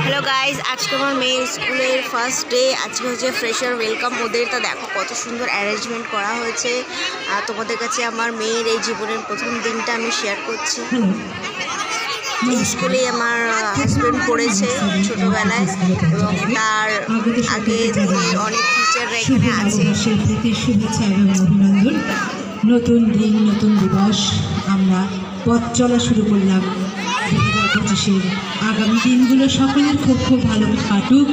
Hello guys, আজকে আমার মেয়ের স্কুলের ফার্স্ট ডে। আজকে হচ্ছে ফ্রেশার ওয়েলকাম ওদের। তো দেখো কত সুন্দর অ্যারেঞ্জমেন্ট করা হয়েছে। আর তোমাদের কাছে আমার মেয়ের এই জীবনের প্রথম দিনটা আমি শেয়ার করছি। এই স্কুলেই আমার হাজব্যান্ড পড়েছে ছোটোবেলায়, এবং তার আগে থেকে অনেক টিচাররা এখানে আছে। শুভেচ্ছা এবং অভিনন্দন। নতুন দিন, নতুন দিবস, আমরা পথ চলা শুরু করলাম 2025-এর। আগামী দিনগুলো সকলের খুব খুব ভালো কাটুক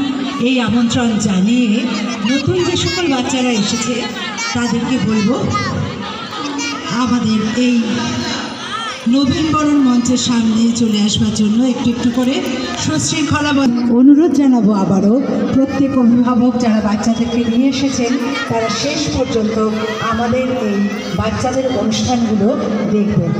এই আমন্ত্রণ জানিয়ে নতুন যে সকল বাচ্চারা এসেছে তাদেরকে বলবো আমাদের এই নবীনবরণ মঞ্চের সামনে চলে আসবার জন্য একটু একটু করে সুশৃঙ্খলা অনুরোধ জানাবো। আবারও প্রত্যেক অভিভাবক যারা বাচ্চাদেরকে নিয়ে এসেছেন তারা শেষ পর্যন্ত আমাদের এই বাচ্চাদের অনুষ্ঠানগুলো দেখবেন।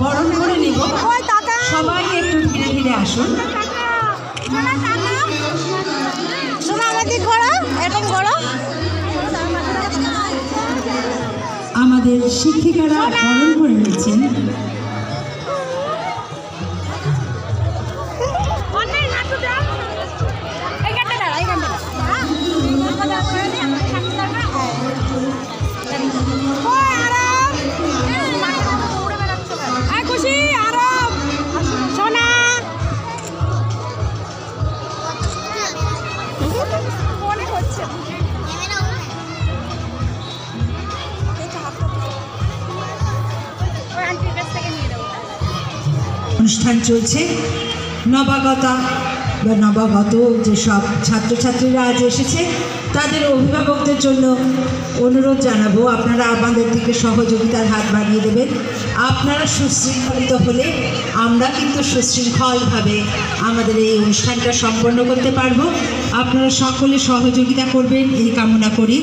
বরণ করে নিব, সবাই একটু ধীরে ধীরে আসুন। আমাদের শিক্ষিকারা বরণ করে নিচ্ছেন। অনুষ্ঠান চলছে। নবাগত যেসব ছাত্রছাত্রীরা আজ এসেছে তাদের অভিভাবকদের জন্য অনুরোধ জানাবো, আপনারা আমাদের দিকে সহযোগিতার হাত বাড়িয়ে দেবেন। আপনারা সুশৃঙ্খলিত হলে আমরা কিন্তু সুশৃঙ্খলভাবে আমাদের এই অনুষ্ঠানটা সম্পন্ন করতে পারবো। আপনারা সকলে সহযোগিতা করবেন এই কামনা করি।